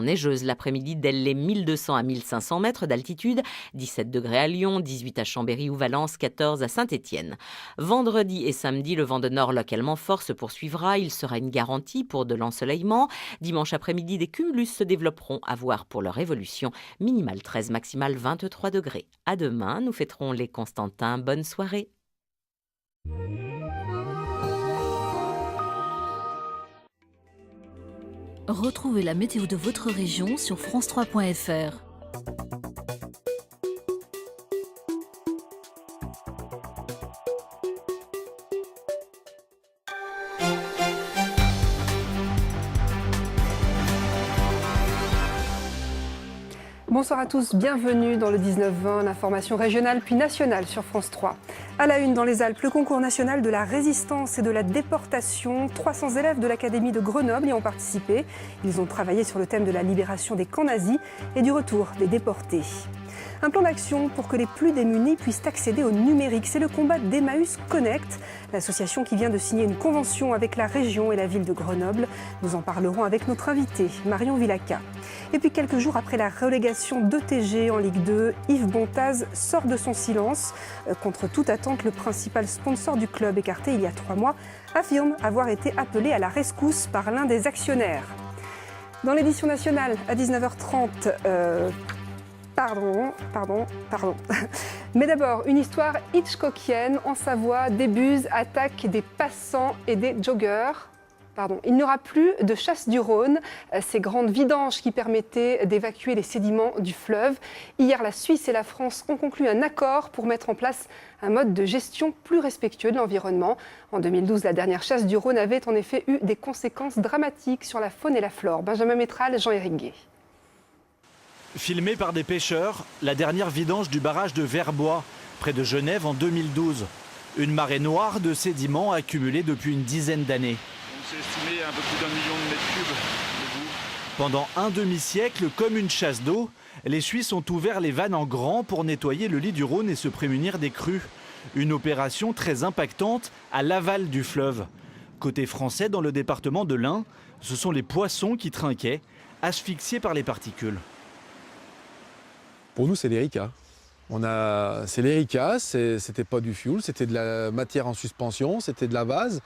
seront neigeuses l'après-midi dès les 1200 à 1500 mètres d'altitude, 17 degrés à Lyon, 18 à Chambéry ou Valence, 14 à Saint-Étienne. Vendredi et samedi, le vent de nord localement fort se poursuivra. Il sera une garantie pour de l'ensoleillement. Dimanche après-midi, des cumulus se développeront, à voir pour leur évolution. Minimal 13, maximal 23 degrés. À demain, nous fêterons les Constantins. Bonne soirée. Retrouvez la météo de votre région sur france3.fr. Bonsoir à tous, bienvenue dans le 19-20, l'information régionale puis nationale sur France 3. À la une dans les Alpes, le concours national de la résistance et de la déportation. 300 élèves de l'Académie de Grenoble y ont participé. Ils ont travaillé sur le thème de la libération des camps nazis et du retour des déportés. Un plan d'action pour que les plus démunis puissent accéder au numérique. C'est le combat d'Emmaüs Connect, l'association qui vient de signer une convention avec la région et la ville de Grenoble. Nous en parlerons avec notre invité, Marion Villacca. Et puis quelques jours après la relégation d'ETG en Ligue 2, Yves Bontaz sort de son silence. Contre toute attente, le principal sponsor du club, écarté il y a 3 mois, affirme avoir été appelé à la rescousse par l'un des actionnaires. Dans l'édition nationale, à 19h30, Pardon. Mais d'abord, une histoire hitchcockienne en Savoie. Des buses attaquent des passants et des joggers. Il n'y aura plus de chasse du Rhône, ces grandes vidanges qui permettaient d'évacuer les sédiments du fleuve. Hier, la Suisse et la France ont conclu un accord pour mettre en place un mode de gestion plus respectueux de l'environnement. En 2012, la dernière chasse du Rhône avait en effet eu des conséquences dramatiques sur la faune et la flore. Benjamin Métral, Jean-Éric Gué. Filmée par des pêcheurs, la dernière vidange du barrage de Verbois, près de Genève en 2012. Une marée noire de sédiments accumulés depuis une dizaine d'années. On s'est estimé un peu plus d'1 million de mètres cubes de boue. Pendant un demi-siècle, comme une chasse d'eau, les Suisses ont ouvert les vannes en grand pour nettoyer le lit du Rhône et se prémunir des crues. Une opération très impactante à l'aval du fleuve. Côté français, dans le département de l'Ain, ce sont les poissons qui trinquaient, asphyxiés par les particules. Pour nous, c'est l'ERICA. C'est l'ERICA, c'était pas du fioul, c'était de la matière en suspension, c'était de la vase.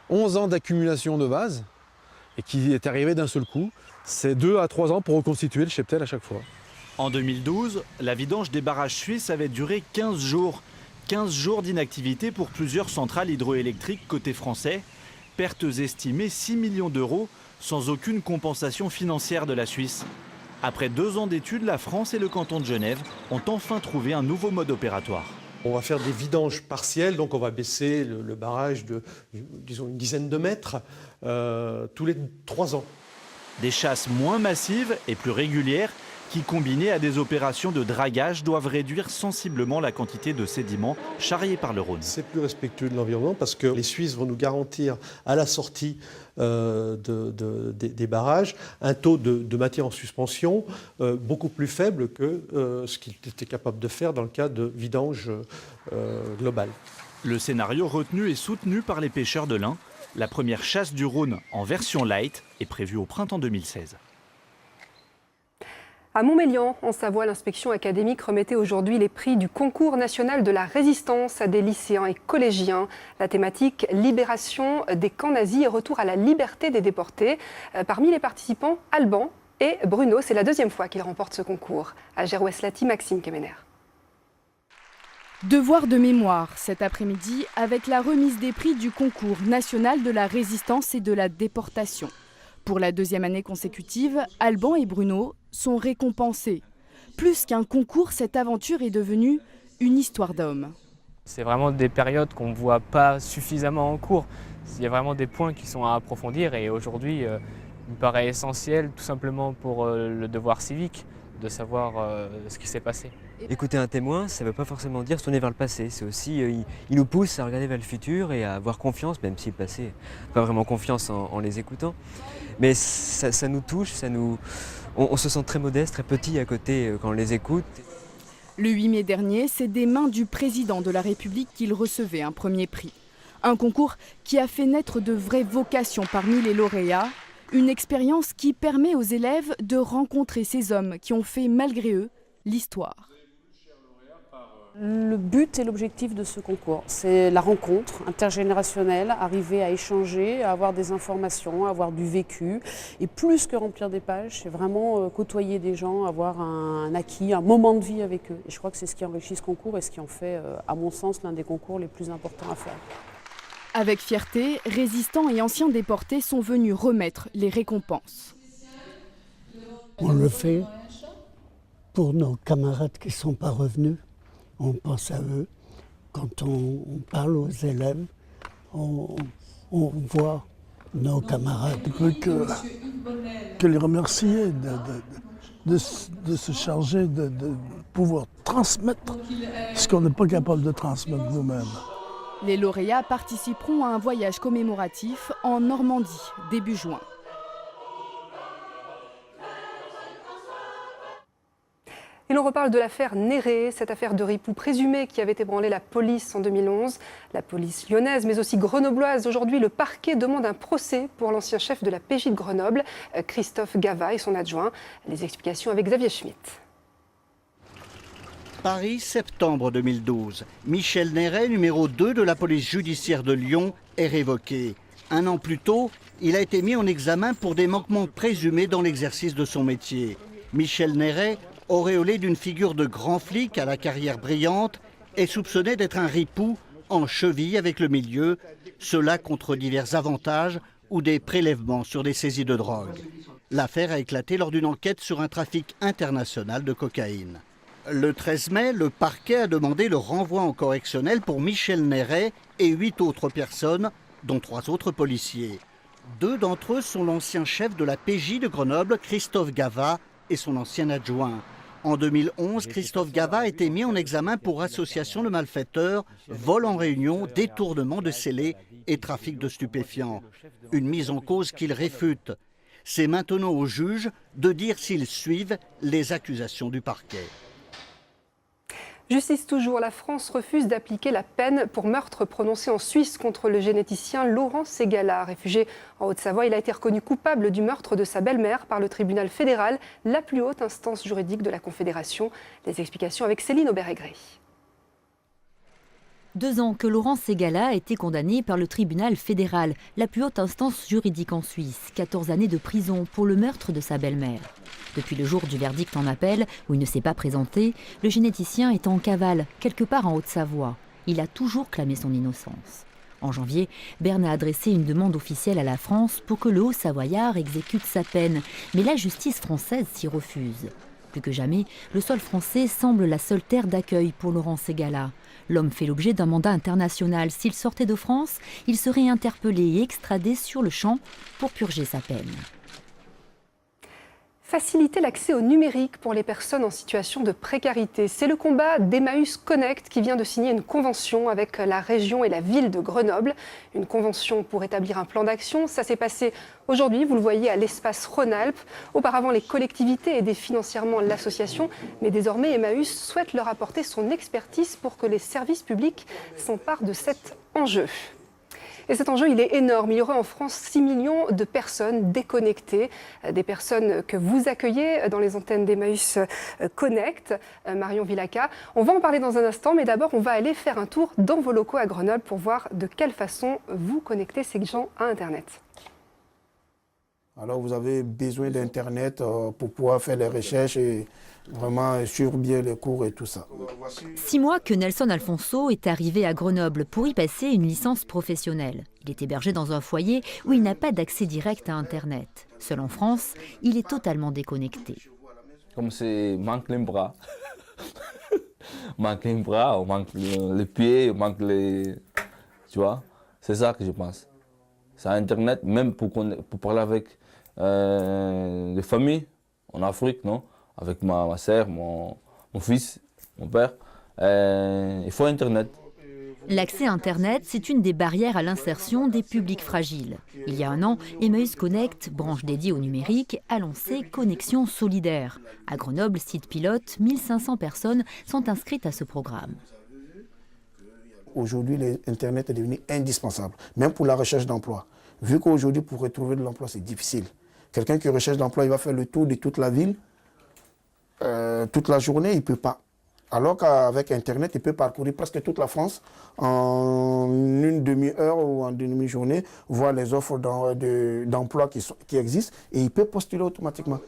11 ans d'accumulation de vase et qui est arrivé d'un seul coup. C'est 2 à 3 ans pour reconstituer le cheptel à chaque fois. En 2012, la vidange des barrages suisses avait duré 15 jours. 15 jours d'inactivité pour plusieurs centrales hydroélectriques côté français. Pertes estimées 6 millions d'euros sans aucune compensation financière de la Suisse. Après 2 ans d'études, la France et le canton de Genève ont enfin trouvé un nouveau mode opératoire. On va faire des vidanges partielles, donc on va baisser le barrage de, disons, une dizaine de mètres tous les 3 ans. Des chasses moins massives et plus régulières qui, combinées à des opérations de dragage, doivent réduire sensiblement la quantité de sédiments charriés par le Rhône. C'est plus respectueux de l'environnement parce que les Suisses vont nous garantir à la sortie des barrages un taux de matière en suspension beaucoup plus faible que ce qu'ils étaient capables de faire dans le cas de vidange globale. Le scénario retenu et soutenu par les pêcheurs de l'Ain. La première chasse du Rhône en version light est prévue au printemps 2016. À Montmélian, en Savoie, l'inspection académique remettait aujourd'hui les prix du concours national de la résistance à des lycéens et collégiens. La thématique libération des camps nazis et retour à la liberté des déportés. Parmi les participants, Alban et Bruno, c'est la 2e fois qu'ils remportent ce concours. À Geroueslati, Maxime Kemener. Devoir de mémoire cet après-midi avec la remise des prix du concours national de la résistance et de la déportation. Pour la 2e année consécutive, Alban et Bruno sont récompensés. Plus qu'un concours, cette aventure est devenue une histoire d'homme. C'est vraiment des périodes qu'on ne voit pas suffisamment en cours. Il y a vraiment des points qui sont à approfondir et aujourd'hui, il me paraît essentiel, tout simplement pour le devoir civique, de savoir ce qui s'est passé. Écouter un témoin, ça ne veut pas forcément dire se tourner vers le passé. C'est aussi, il nous pousse à regarder vers le futur et à avoir confiance, même si le passé, pas vraiment confiance en les écoutant. Mais ça nous touche, on se sent très modeste, très petit à côté quand on les écoute. Le 8 mai dernier, c'est des mains du président de la République qu'il recevait un premier prix. Un concours qui a fait naître de vraies vocations parmi les lauréats. Une expérience qui permet aux élèves de rencontrer ces hommes qui ont fait, malgré eux, l'histoire. Le but et l'objectif de ce concours, c'est la rencontre intergénérationnelle, arriver à échanger, à avoir des informations, à avoir du vécu. Et plus que remplir des pages, c'est vraiment côtoyer des gens, avoir un acquis, un moment de vie avec eux. Et je crois que c'est ce qui enrichit ce concours et ce qui en fait, à mon sens, l'un des concours les plus importants à faire. Avec fierté, résistants et anciens déportés sont venus remettre les récompenses. On le fait pour nos camarades qui ne sont pas revenus. On pense à eux. Quand on parle aux élèves, on voit nos camarades que les remercier de se charger de pouvoir transmettre ce qu'on n'est pas capable de transmettre nous-mêmes. Les lauréats participeront à un voyage commémoratif en Normandie, début juin. Et l'on reparle de l'affaire Néré, cette affaire de ripoux présumé qui avait ébranlé la police en 2011. La police lyonnaise, mais aussi grenobloise. Aujourd'hui, le parquet demande un procès pour l'ancien chef de la PJ de Grenoble, Christophe Gava, et son adjoint. Les explications avec Xavier Schmitt. Paris, septembre 2012. Michel Néré, numéro 2 de la police judiciaire de Lyon, est révoqué. Un an plus tôt, il a été mis en examen pour des manquements présumés dans l'exercice de son métier. Michel Néré, auréolé d'une figure de grand flic à la carrière brillante, est soupçonné d'être un ripoux en cheville avec le milieu, cela contre divers avantages ou des prélèvements sur des saisies de drogue. L'affaire a éclaté lors d'une enquête sur un trafic international de cocaïne. Le 13 mai, le parquet a demandé le renvoi en correctionnel pour Michel Néré et 8 autres personnes, dont 3 autres policiers. 2 d'entre eux sont l'ancien chef de la PJ de Grenoble, Christophe Gava, et son ancien adjoint. En 2011, Christophe Gava a été mis en examen pour association de malfaiteurs, vol en réunion, détournement de scellés et trafic de stupéfiants. Une mise en cause qu'il réfute. C'est maintenant aux juges de dire s'ils suivent les accusations du parquet. Justice toujours, la France refuse d'appliquer la peine pour meurtre prononcé en Suisse contre le généticien Laurent Ségala. Réfugié en Haute-Savoie, il a été reconnu coupable du meurtre de sa belle-mère par le tribunal fédéral, la plus haute instance juridique de la Confédération. Les explications avec Céline Aubert-Aigré. 2 ans que Laurent Ségala a été condamné par le tribunal fédéral, la plus haute instance juridique en Suisse. 14 années de prison pour le meurtre de sa belle-mère. Depuis le jour du verdict en appel, où il ne s'est pas présenté, le généticien est en cavale, quelque part en Haute-Savoie. Il a toujours clamé son innocence. En janvier, Berne a adressé une demande officielle à la France pour que le Haut-Savoyard exécute sa peine, mais la justice française s'y refuse. Plus que jamais, le sol français semble la seule terre d'accueil pour Laurent Ségala. L'homme fait l'objet d'un mandat international. S'il sortait de France, il serait interpellé et extradé sur le champ pour purger sa peine. Faciliter l'accès au numérique pour les personnes en situation de précarité. C'est le combat d'Emmaüs Connect qui vient de signer une convention avec la région et la ville de Grenoble. Une convention pour établir un plan d'action. Ça s'est passé aujourd'hui, vous le voyez, à l'espace Rhône-Alpes. Auparavant, les collectivités aidaient financièrement l'association, mais désormais Emmaüs souhaite leur apporter son expertise pour que les services publics s'emparent de cet enjeu. Et cet enjeu, il est énorme. Il y aura en France 6 millions de personnes déconnectées, des personnes que vous accueillez dans les antennes d'Emmaüs Connect, Marion Villaca. On va en parler dans un instant, mais d'abord, on va aller faire un tour dans vos locaux à Grenoble pour voir de quelle façon vous connectez ces gens à Internet. Alors, vous avez besoin d'Internet pour pouvoir faire les recherches et vraiment suivre bien les cours et tout ça. 6 mois que Nelson Alfonso est arrivé à Grenoble pour y passer une licence professionnelle. Il est hébergé dans un foyer où il n'a pas d'accès direct à Internet. Seul en France, il est totalement déconnecté. Comme c'est manque les bras, manque les bras, on manque les pieds, on manque les... Tu vois, c'est ça que je pense. C'est Internet, même pour parler avec des familles en Afrique, non? Avec ma sœur, mon fils, mon père, il faut Internet. L'accès à Internet, c'est une des barrières à l'insertion des publics fragiles. Il y a un an, Emmaüs Connect, branche dédiée au numérique, a lancé Connexion Solidaire. À Grenoble, site pilote, 1500 personnes sont inscrites à ce programme. Aujourd'hui, l'Internet est devenu indispensable, même pour la recherche d'emploi. Vu qu'aujourd'hui, pour retrouver de l'emploi, c'est difficile. Quelqu'un qui recherche d'emploi, il va faire le tour de toute la ville, toute la journée, il ne peut pas. Alors qu'avec Internet, il peut parcourir presque toute la France en une demi-heure ou en demi-journée, voir les offres d'emploi qui existent et il peut postuler automatiquement.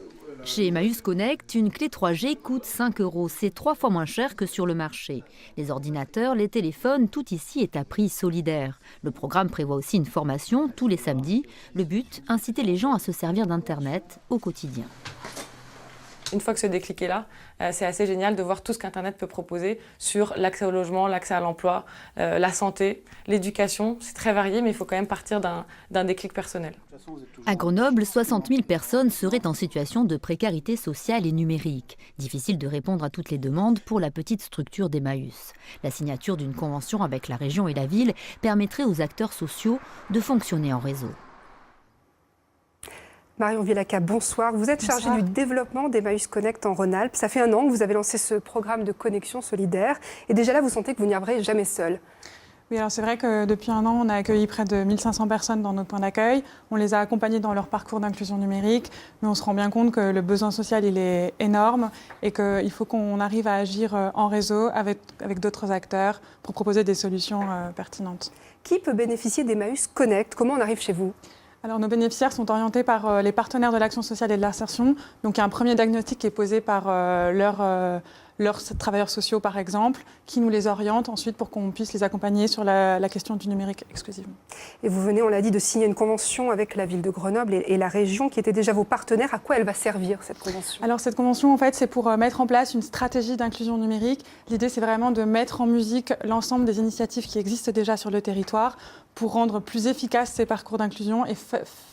Chez Emmaüs Connect, une clé 3G coûte 5 €. C'est 3 fois moins cher que sur le marché. Les ordinateurs, les téléphones, tout ici est à prix solidaire. Le programme prévoit aussi une formation tous les samedis. Le but, inciter les gens à se servir d'Internet au quotidien. Une fois que ce déclic est là, c'est assez génial de voir tout ce qu'Internet peut proposer sur l'accès au logement, l'accès à l'emploi, la santé, l'éducation. C'est très varié, mais il faut quand même partir d'un déclic personnel. À Grenoble, 60 000 personnes seraient en situation de précarité sociale et numérique. Difficile de répondre à toutes les demandes pour la petite structure d'Emmaüs. La signature d'une convention avec la région et la ville permettrait aux acteurs sociaux de fonctionner en réseau. Marion Villaca, bonsoir. Vous êtes chargée du développement d'Emmaüs Connect en Rhône-Alpes. Ça fait 1 an que vous avez lancé ce programme de connexion solidaire. Et déjà là, vous sentez que vous n'y arriverez jamais seul. Oui, alors c'est vrai que depuis 1 an, on a accueilli près de 1500 personnes dans notre point d'accueil. On les a accompagnés dans leur parcours d'inclusion numérique, mais on se rend bien compte que le besoin social, il est énorme et qu'il faut qu'on arrive à agir en réseau avec d'autres acteurs pour proposer des solutions pertinentes. Qui peut bénéficier d'Emmaüs Connect? Comment on arrive chez vous? Alors, nos bénéficiaires sont orientés par les partenaires de l'action sociale et de l'insertion. Donc, il y a un premier diagnostic qui est posé par leurs travailleurs sociaux, par exemple, qui nous les orientent ensuite pour qu'on puisse les accompagner sur la question du numérique exclusivement. Et vous venez, on l'a dit, de signer une convention avec la ville de Grenoble et la région qui étaient déjà vos partenaires. À quoi elle va servir, cette convention? Alors, cette convention, en fait, c'est pour mettre en place une stratégie d'inclusion numérique. L'idée, c'est vraiment de mettre en musique l'ensemble des initiatives qui existent déjà sur le territoire pour rendre plus efficaces ces parcours d'inclusion et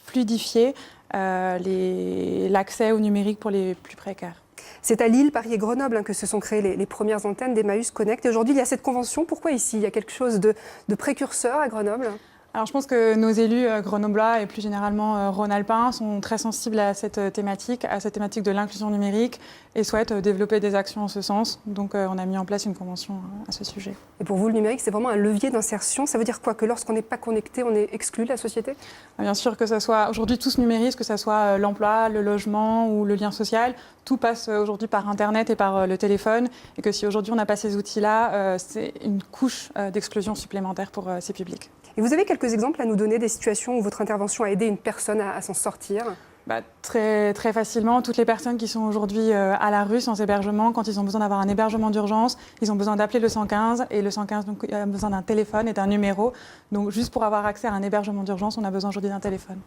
fluidifier l'accès au numérique pour les plus précaires. C'est à Lille, Paris et Grenoble que se sont créées les premières antennes d'Emmaüs Connect. Et aujourd'hui, il y a cette convention. Pourquoi ici? Il y a quelque chose de précurseur à Grenoble? Alors je pense que nos élus grenoblois et plus généralement rhône-alpins sont très sensibles à cette thématique de l'inclusion numérique et souhaitent développer des actions en ce sens. Donc on a mis en place une convention à ce sujet. Et pour vous, le numérique, c'est vraiment un levier d'insertion. Ça veut dire quoi? Que lorsqu'on n'est pas connecté, on est exclu de la société? Bien sûr, que ce soit aujourd'hui tout se numérise, que ce soit l'emploi, le logement ou le lien social. Tout passe aujourd'hui par Internet et par le téléphone. Et que si aujourd'hui on n'a pas ces outils-là, c'est une couche d'exclusion supplémentaire pour ces publics. Et vous avez quelques exemples à nous donner des situations où votre intervention a aidé une personne à s'en sortir? Très facilement. Toutes les personnes qui sont aujourd'hui à la rue sans hébergement, quand ils ont besoin d'avoir un hébergement d'urgence, ils ont besoin d'appeler le 115 et le 115 donc, a besoin d'un téléphone et d'un numéro. Donc juste pour avoir accès à un hébergement d'urgence, on a besoin aujourd'hui d'un téléphone.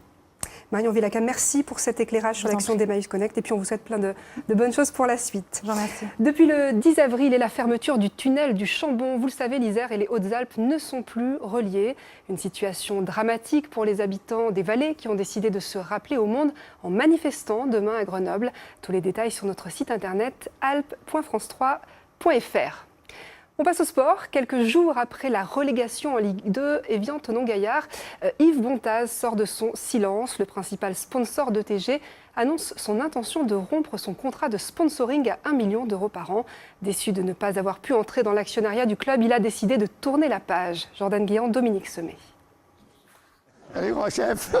Marion Villaca, merci pour cet éclairage sur l'action d'Emmaüs Connect et puis on vous souhaite plein de bonnes choses pour la suite. Je vous remercie. Depuis le 10 avril et la fermeture du tunnel du Chambon, vous le savez, l'Isère et les Hautes-Alpes ne sont plus reliés. Une situation dramatique pour les habitants des vallées qui ont décidé de se rappeler au monde en manifestant demain à Grenoble. Tous les détails sur notre site internet alpes.france3.fr. On passe au sport. Quelques jours après la relégation en Ligue 2, Évian-Thonon-Gaillard, Yves Bontaz sort de son silence. Le principal sponsor d'ETG annonce son intention de rompre son contrat de sponsoring à 1 million d'euros par an. Déçu de ne pas avoir pu entrer dans l'actionnariat du club, il a décidé de tourner la page. Jordan Guéant, Dominique Semet. Allez, grand chef.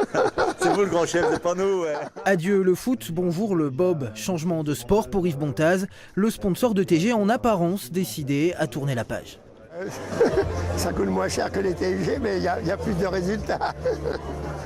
C'est vous le grand chef, c'est pas nous. Ouais. Adieu le foot, bonjour le bob. Changement de sport pour Yves Bontaz. Le sponsor de TG en apparence décidé à tourner la page. Ça coûte moins cher que les TG, mais il y a plus de résultats.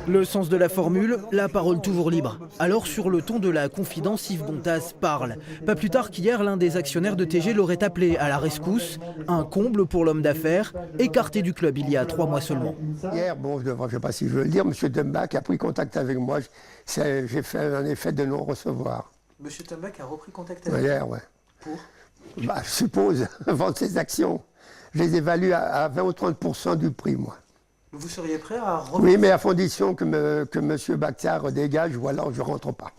Le sens de la formule, la parole toujours libre. Alors sur le ton de la confidence, Yves Bontaz parle. Pas plus tard qu'hier, l'un des actionnaires de TG l'aurait appelé à la rescousse. Un comble pour l'homme d'affaires, écarté du club il y a 3 mois seulement. Hier, je ne sais pas si je veux le dire, M. Dumbach a pris contact avec moi. J'ai fait un effet de non-recevoir. M. Dumbach a repris contact avec vous? Hier, ouais. Pour je suppose, vendre ses actions. Je les évalue à 20 ou 30% du prix, moi. Vous seriez prêt à Oui, mais à condition que M. Bakhtiar dégage, ou alors je ne rentre pas.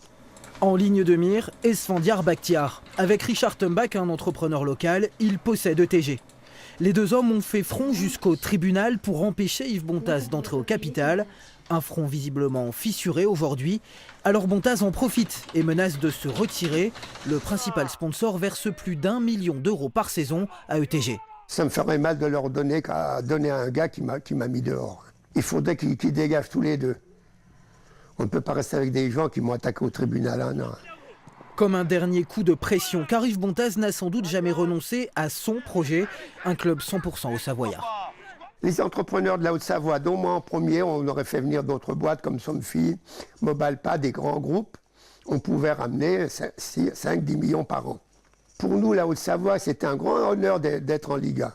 En ligne de mire, Esfandiar Bakhtiar. Avec Richard Tumbach, un entrepreneur local, il possède ETG. Les deux hommes ont fait front jusqu'au tribunal pour empêcher Yves Bontaz d'entrer au capital. Un front visiblement fissuré aujourd'hui. Alors Bontaz en profite et menace de se retirer. Le principal sponsor verse plus d'1 million d'euros par saison à ETG. Ça me ferait mal de leur donner qu'à donner à un gars qui m'a mis dehors. Il faudrait qu'ils dégagent tous les deux. On ne peut pas rester avec des gens qui m'ont attaqué au tribunal, hein, non. Comme un dernier coup de pression, car Yves Bontaz n'a sans doute jamais renoncé à son projet, un club 100% au Savoyard. Les entrepreneurs de la Haute-Savoie, dont moi en premier, on aurait fait venir d'autres boîtes comme Somfy, Mobalpa, des grands groupes, on pouvait ramener 5-10 millions par an. Pour nous, la Haute-Savoie, c'était un grand honneur d'être en Liga.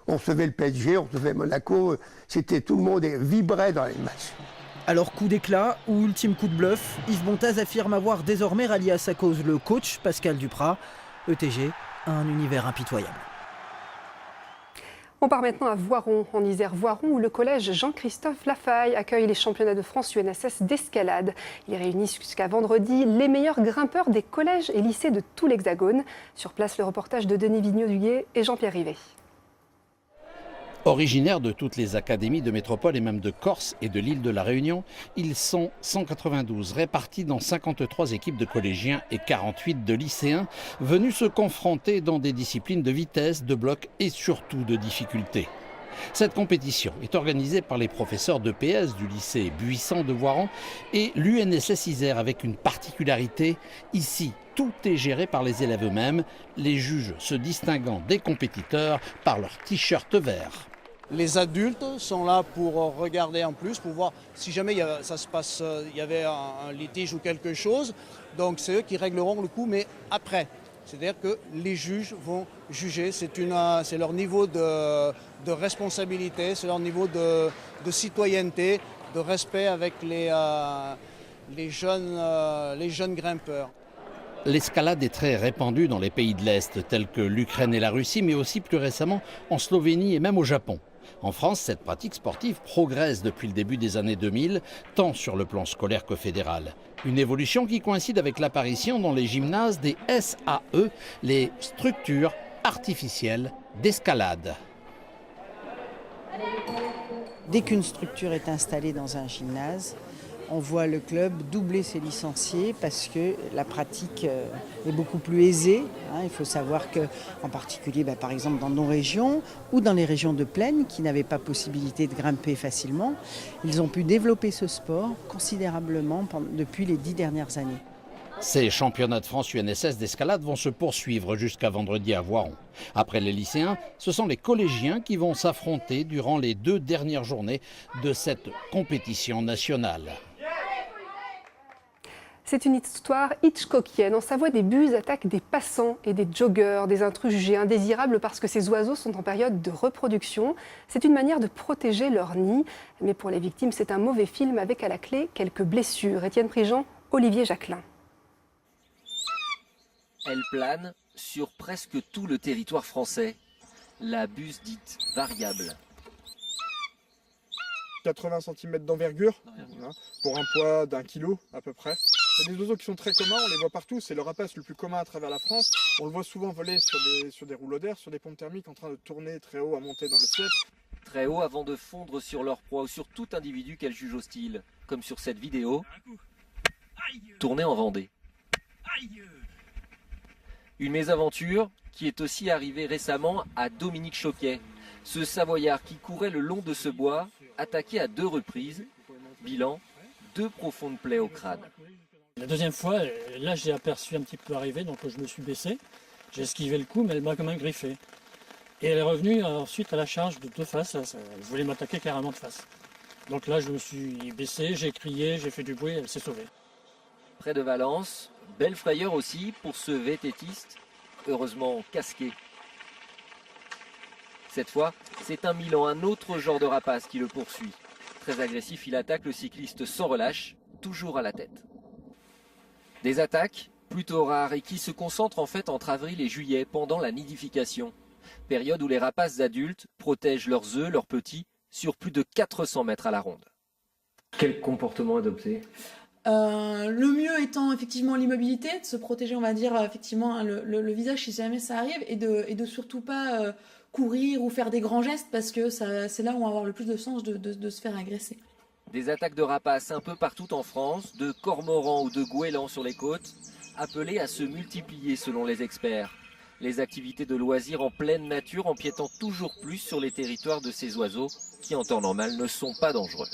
On recevait le PSG, on recevait Monaco, tout le monde vibrait dans les matchs. Alors coup d'éclat ou ultime coup de bluff, Yves Bontaz affirme avoir désormais rallié à sa cause le coach Pascal Duprat. ETG, un univers impitoyable. On part maintenant à Voiron, en Isère. Voiron, où le collège Jean-Christophe Lafaille accueille les championnats de France UNSS d'escalade. Il réunit jusqu'à vendredi les meilleurs grimpeurs des collèges et lycées de tout l'Hexagone. Sur place, le reportage de Denis Vigneault-Duguet et Jean-Pierre Rivet. Originaires de toutes les académies de métropole et même de Corse et de l'île de la Réunion, ils sont 192 répartis dans 53 équipes de collégiens et 48 de lycéens venus se confronter dans des disciplines de vitesse, de bloc et surtout de difficulté. Cette compétition est organisée par les professeurs d'EPS du lycée Buisson de Voiron et l'UNSS Isère avec une particularité. Ici, tout est géré par les élèves eux-mêmes, les juges se distinguant des compétiteurs par leur t-shirt vert. Les adultes sont là pour regarder en plus, pour voir si jamais il y avait un litige ou quelque chose. Donc c'est eux qui régleront le coup, mais après. C'est-à-dire que les juges vont juger, c'est leur niveau de responsabilité, c'est leur niveau de citoyenneté, de respect avec les jeunes grimpeurs. L'escalade est très répandue dans les pays de l'Est, tels que l'Ukraine et la Russie, mais aussi plus récemment en Slovénie et même au Japon. En France, cette pratique sportive progresse depuis le début des années 2000, tant sur le plan scolaire que fédéral. Une évolution qui coïncide avec l'apparition dans les gymnases des SAE, les structures artificielles d'escalade. Dès qu'une structure est installée dans un gymnase, on voit le club doubler ses licenciés parce que la pratique est beaucoup plus aisée. Il faut savoir qu'en particulier, par exemple dans nos régions ou dans les régions de plaine qui n'avaient pas possibilité de grimper facilement, ils ont pu développer ce sport considérablement depuis les 10 dernières années. Ces championnats de France UNSS d'escalade vont se poursuivre jusqu'à vendredi à Voiron. Après les lycéens, ce sont les collégiens qui vont s'affronter durant les 2 dernières journées de cette compétition nationale. C'est une histoire hitchcockienne. En Savoie, des bus attaquent des passants et des joggeurs, des intrus jugés indésirables parce que ces oiseaux sont en période de reproduction. C'est une manière de protéger leur nid. Mais pour les victimes, c'est un mauvais film avec à la clé quelques blessures. Étienne Prigent, Olivier Jacquelin. Elle plane sur presque tout le territoire français. La buse dite variable. 80 cm d'envergure, voilà, pour un poids d'1 kilo à peu près. C'est des oiseaux qui sont très communs, on les voit partout, c'est le rapace le plus commun à travers la France. On le voit souvent voler sur des rouleaux d'air, sur des pompes thermiques en train de tourner très haut, à monter dans le ciel. Très haut avant de fondre sur leur proie ou sur tout individu qu'elle juge hostile, comme sur cette vidéo, tournée en Vendée. Une mésaventure qui est aussi arrivée récemment à Dominique Choquet, ce Savoyard qui courait le long de ce bois, attaqué à 2 reprises, bilan, 2 profondes plaies au crâne. La deuxième fois, là j'ai aperçu un petit peu arriver, donc je me suis baissé, j'ai esquivé le coup, mais elle m'a quand même griffé. Et elle est revenue ensuite à la charge de face, elle voulait m'attaquer carrément de face. Donc là je me suis baissé, j'ai crié, j'ai fait du bruit, elle s'est sauvée. Près de Valence, belle frayeur aussi pour ce vététiste, heureusement casqué. Cette fois, c'est un Milan, un autre genre de rapace qui le poursuit. Très agressif, il attaque le cycliste sans relâche, toujours à la tête. Des attaques plutôt rares et qui se concentrent en fait entre avril et juillet pendant la nidification. Période où les rapaces adultes protègent leurs œufs, leurs petits, sur plus de 400 mètres à la ronde. Quel comportement adopter ? Le mieux étant effectivement l'immobilité, de se protéger, on va dire, effectivement le visage si jamais ça arrive, et de surtout pas courir ou faire des grands gestes parce que c'est là où on va avoir le plus de chances de se faire agresser. Des attaques de rapaces un peu partout en France, de cormorans ou de goélands sur les côtes, appelées à se multiplier selon les experts. Les activités de loisirs en pleine nature empiétant toujours plus sur les territoires de ces oiseaux qui en temps normal ne sont pas dangereux.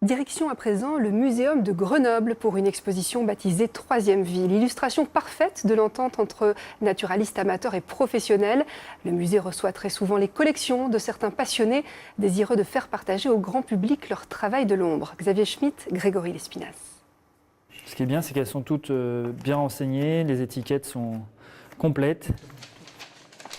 Direction à présent le Muséum de Grenoble pour une exposition baptisée Troisième Vie. L'illustration parfaite de l'entente entre naturalistes amateurs et professionnels. Le musée reçoit très souvent les collections de certains passionnés désireux de faire partager au grand public leur travail de l'ombre. Xavier Schmitt, Grégory Lespinasse. Ce qui est bien, c'est qu'elles sont toutes bien renseignées, les étiquettes sont complètes.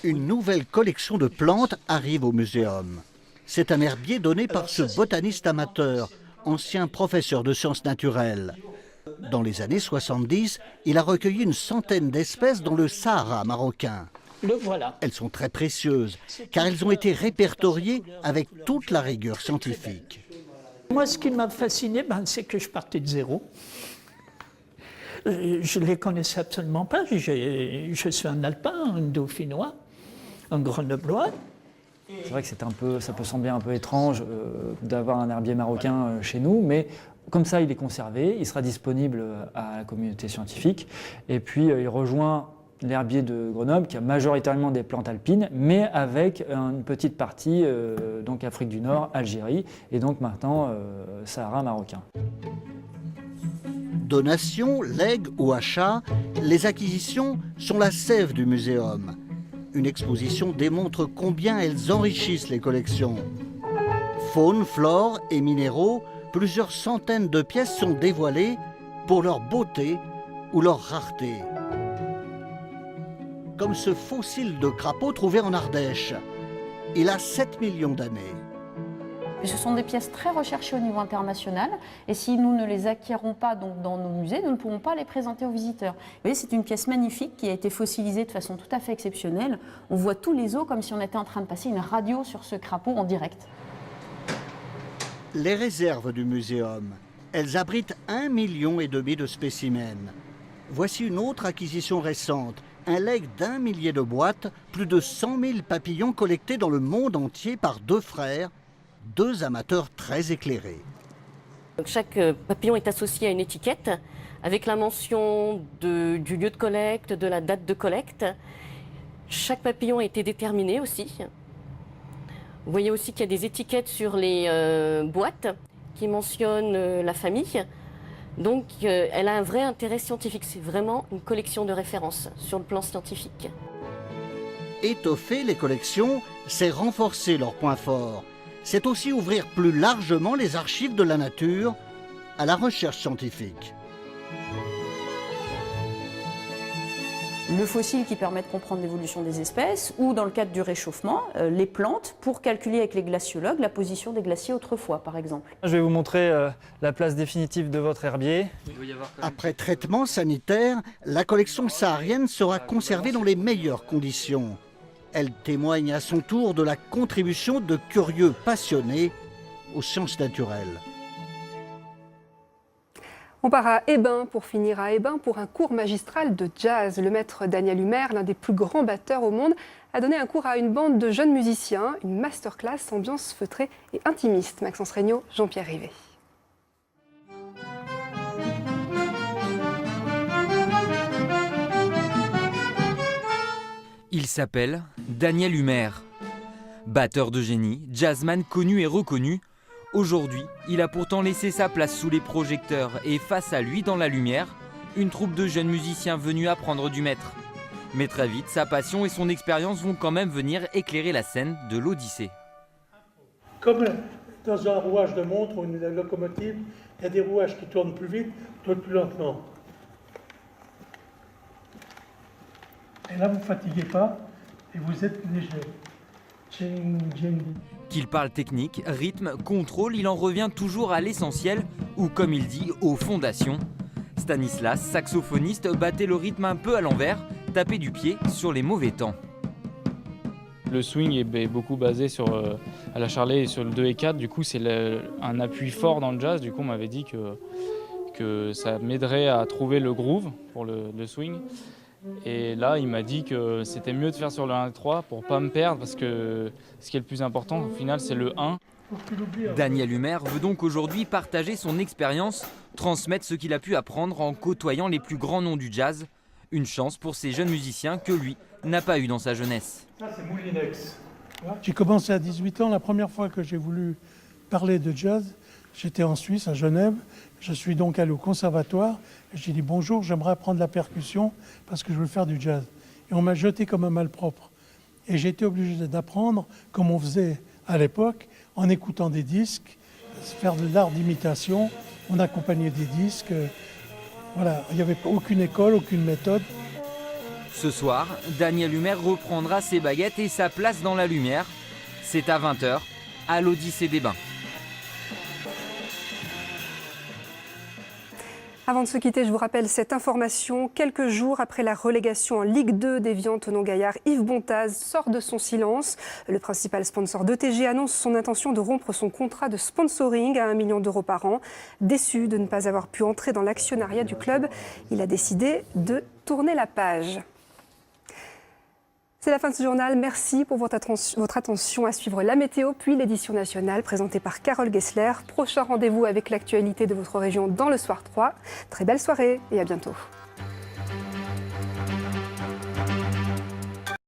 Une nouvelle collection de plantes arrive au muséum. C'est un herbier donné par ce botaniste amateur, ancien professeur de sciences naturelles. Dans les années 70, il a recueilli une centaine d'espèces dans le Sahara marocain. Le voilà. Elles sont très précieuses, car elles ont été répertoriées avec toute la rigueur scientifique. Moi, ce qui m'a fasciné, c'est que je partais de zéro. Je ne les connaissais absolument pas. Je suis un alpin, un dauphinois, un grenoblois. C'est vrai que ça peut sembler un peu étrange d'avoir un herbier marocain chez nous, mais comme ça, il est conservé, il sera disponible à la communauté scientifique. Et puis, il rejoint l'herbier de Grenoble, qui a majoritairement des plantes alpines, mais avec une petite partie, donc Afrique du Nord, Algérie, et donc maintenant Sahara marocain. Donation, legs ou achat, les acquisitions sont la sève du muséum. Une exposition démontre combien elles enrichissent les collections. Faune, flore et minéraux, plusieurs centaines de pièces sont dévoilées pour leur beauté ou leur rareté. Comme ce fossile de crapaud trouvé en Ardèche. Il a 7 millions d'années. Ce sont des pièces très recherchées au niveau international et si nous ne les acquérons pas donc, dans nos musées, nous ne pourrons pas les présenter aux visiteurs. Vous voyez, c'est une pièce magnifique qui a été fossilisée de façon tout à fait exceptionnelle. On voit tous les os comme si on était en train de passer une radio sur ce crapaud en direct. Les réserves du muséum, elles abritent 1,5 million de spécimens. Voici une autre acquisition récente, un legs d'1 millier de boîtes, plus de 100 000 papillons collectés dans le monde entier par 2 frères, 2 amateurs très éclairés. Donc chaque papillon est associé à une étiquette avec la mention du lieu de collecte, de la date de collecte. Chaque papillon a été déterminé aussi. Vous voyez aussi qu'il y a des étiquettes sur les boîtes qui mentionnent la famille. Donc elle a un vrai intérêt scientifique. C'est vraiment une collection de référence sur le plan scientifique. Étoffer les collections, c'est renforcer leurs points forts. C'est aussi ouvrir plus largement les archives de la nature à la recherche scientifique. Le fossile qui permet de comprendre l'évolution des espèces ou, dans le cadre du réchauffement, les plantes pour calculer avec les glaciologues la position des glaciers autrefois, par exemple. Je vais vous montrer la place définitive de votre herbier. Après traitement sanitaire, la collection saharienne sera conservée dans les meilleures conditions. Elle témoigne à son tour de la contribution de curieux passionnés aux sciences naturelles. On part à Hébin pour finir à Hébin pour un cours magistral de jazz. Le maître Daniel Humer, l'un des plus grands batteurs au monde, a donné un cours à une bande de jeunes musiciens, une masterclass ambiance feutrée et intimiste. Maxence Regnault, Jean-Pierre Rivet. Il s'appelle Daniel Humer. Batteur de génie, jazzman connu et reconnu, aujourd'hui, il a pourtant laissé sa place sous les projecteurs et face à lui, dans la lumière, une troupe de jeunes musiciens venus apprendre du maître. Mais très vite, sa passion et son expérience vont quand même venir éclairer la scène de l'Odyssée. Comme dans un rouage de montre ou une locomotive, il y a des rouages qui tournent plus vite, d'autres plus lentement. Et là, vous ne fatiguez pas et vous êtes léger. Qu'il parle technique, rythme, contrôle, il en revient toujours à l'essentiel, ou comme il dit, aux fondations. Stanislas, saxophoniste, battait le rythme un peu à l'envers, tapait du pied sur les mauvais temps. Le swing est beaucoup basé à la Charlet et sur le 2 et 4, du coup c'est un appui fort dans le jazz, du coup on m'avait dit que ça m'aiderait à trouver le groove pour le swing. Et là, il m'a dit que c'était mieux de faire sur le 1 et 3 pour ne pas me perdre, parce que ce qui est le plus important, au final, c'est le 1. Daniel Humer veut donc aujourd'hui partager son expérience, transmettre ce qu'il a pu apprendre en côtoyant les plus grands noms du jazz. Une chance pour ces jeunes musiciens que lui n'a pas eu dans sa jeunesse. Ça, c'est Moulinex. J'ai commencé à 18 ans. La première fois que j'ai voulu parler de jazz, J'étais en Suisse, à Genève. Je suis donc allé au conservatoire. J'ai dit bonjour, j'aimerais apprendre la percussion parce que je veux faire du jazz. Et on m'a jeté comme un malpropre. Et j'ai été obligé d'apprendre comme on faisait à l'époque, en écoutant des disques, faire de l'art d'imitation. On accompagnait des disques. Voilà, il n'y avait aucune école, aucune méthode. Ce soir, Daniel Humer reprendra ses baguettes et sa place dans la lumière. C'est à 20h, à l'Odyssée des Bains. Avant de se quitter, je vous rappelle cette information. Quelques jours après la relégation en Ligue 2 d'Évian, Thonon-Gaillard, Yves Bontaz sort de son silence. Le principal sponsor d'ETG annonce son intention de rompre son contrat de sponsoring à 1 million d'euros par an. Déçu de ne pas avoir pu entrer dans l'actionnariat du club, il a décidé de tourner la page. C'est la fin de ce journal. Merci pour votre attention. À suivre la météo, puis l'édition nationale présentée par Carole Gessler. Prochain rendez-vous avec l'actualité de votre région dans le Soir 3. Très belle soirée et à bientôt.